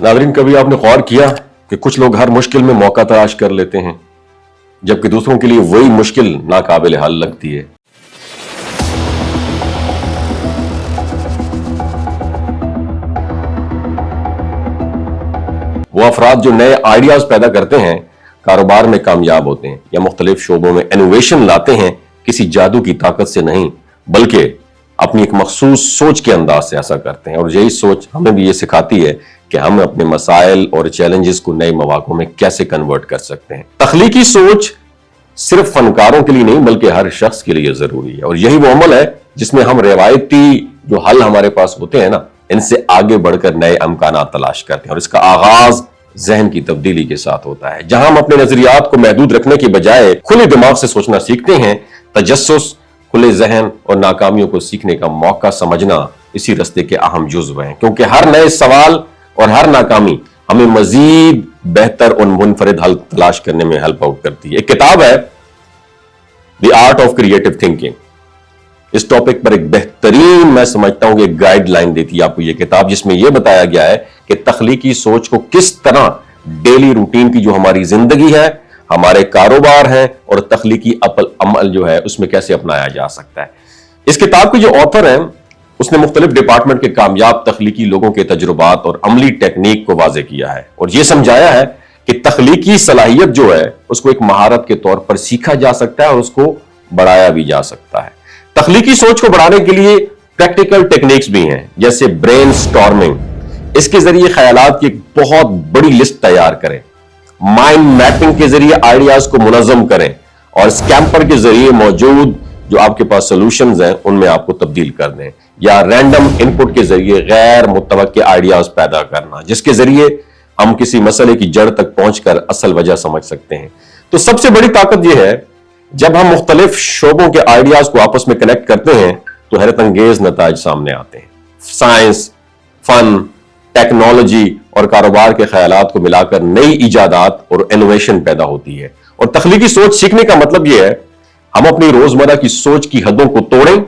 नाज़रीन, कभी आपने गौर किया कि कुछ लोग हर मुश्किल में मौका तलाश कर लेते हैं, जबकि दूसरों के लिए वही मुश्किल नाकाबिल हल लगती है। वो अफराद जो नए आइडियाज पैदा करते हैं, कारोबार में कामयाब होते हैं या मुख्तलिफ शोबों में इनोवेशन लाते हैं, किसी जादू की ताकत से नहीं बल्कि अपनी एक मखसूस सोच के अंदाज से ऐसा करते हैं। और यही सोच हमें भी ये सिखाती है कि हम अपने मसाइल और चैलेंजेस को नए मौकों में कैसे कन्वर्ट कर सकते हैं। तख्लीकी सोच सिर्फ फनकारों के लिए नहीं बल्कि हर शख्स के लिए जरूरी है। और यही वो अमल है जिसमें हम रिवायती जो हल हमारे पास होते हैं ना, इनसे आगे बढ़कर नए अमकानात तलाश करते हैं। और इसका आगाज जहन की तब्दीली के साथ होता है, जहां हम अपने नजरियात को महदूद रखने की बजाय खुले दिमाग से सोचना सीखते हैं। तजस्सुस, खुले जहन और नाकामियों को सीखने का मौका समझना इसी रास्ते के अहम जुज़्व हैं, क्योंकि हर नए सवाल और हर नाकामी हमें मजीद बेहतर और मुनफरिद हल तलाश करने में हेल्प आउट करती है। एक किताब है the art of creative thinking. इस टॉपिक पर एक बेहतरीन, मैं समझता हूं कि एक गाइडलाइन देती है आपको ये किताब, जिसमें यह बताया गया है कि तख्लीकी सोच को किस तरह डेली रूटीन की जो हमारी जिंदगी है, हमारे कारोबार हैं और तख्लीकी अमल जो है उसमें कैसे अपनाया जा सकता है। इस किताब के जो ऑथर हैं उसने मुख्तलिफ डिपार्टमेंट के कामयाब तख्लीकी लोगों के तजुर्बात और अमली टेक्निक को वाज़े किया है और यह समझाया है कि तख्लीकी सलाहियत जो है उसको एक महारत के तौर पर सीखा जा सकता है और उसको बढ़ाया भी जा सकता है। तख्लीकी सोच को बढ़ाने के लिए प्रैक्टिकल टेक्निक्स भी हैं, जैसे ब्रेन स्टॉर्मिंग। इसके जरिए ख्यालात की एक बहुत बड़ी लिस्ट तैयार करें, माइंड मैपिंग के जरिए आइडियाज को मुनज़्ज़म करें और स्कैम्पर के जरिए मौजूद जो आपके पास सॉल्यूशंस हैं उनमें आपको तब्दील कर दें, या रैंडम इनपुट के जरिए गैर मुतवक्के आइडियाज पैदा करना, जिसके जरिए हम किसी मसले की जड़ तक पहुंचकर असल वजह समझ सकते हैं। तो सबसे बड़ी ताकत यह है जब हम मुख्तलिफ शोबों के आइडियाज को आपस में कनेक्ट करते हैं तो हैरत अंगेज नताज सामने आते हैं। साइंस, फन, टेक्नोलॉजी और कारोबार के ख्यालात को मिलाकर नई इजादात और इनोवेशन पैदा होती है। और तख्लीकी सोच सीखने का मतलब यह है हम अपनी रोजमर्रा की सोच की हदों को तोड़ें,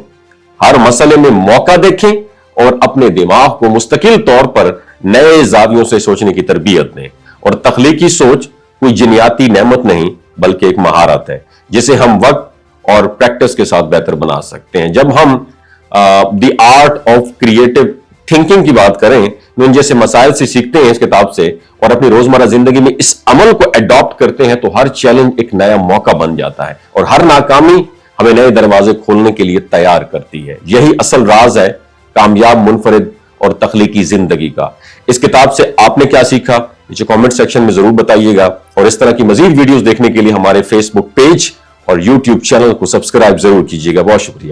हर मसले में मौका देखें और अपने दिमाग को मुस्तकिल तौर पर नए जावियों से सोचने की तरबियत दें। और तख्लीकी सोच कोई जिनियाती नेमत नहीं बल्कि एक महारत है जिसे हम वक्त और प्रैक्टिस के साथ बेहतर बना सकते हैं। जब हम the art of creative thinking की बात करें, इन जैसे मसाइल से सीखते हैं इस किताब से और अपनी रोजमर्रा जिंदगी में इस अमल को अडॉप्ट करते हैं, तो हर चैलेंज एक नया मौका बन जाता है और हर नाकामी हमें नए दरवाजे खोलने के लिए तैयार करती है। यही असल राज है कामयाब, मुनफरिद और तख्लीकी जिंदगी का। इस किताब से आपने क्या सीखा नीचे कमेंट सेक्शन में जरूर बताइएगा और इस तरह की मजीद वीडियोस देखने के लिए हमारे फेसबुक पेज और यूट्यूब चैनल को सब्सक्राइब जरूर कीजिएगा। बहुत शुक्रिया।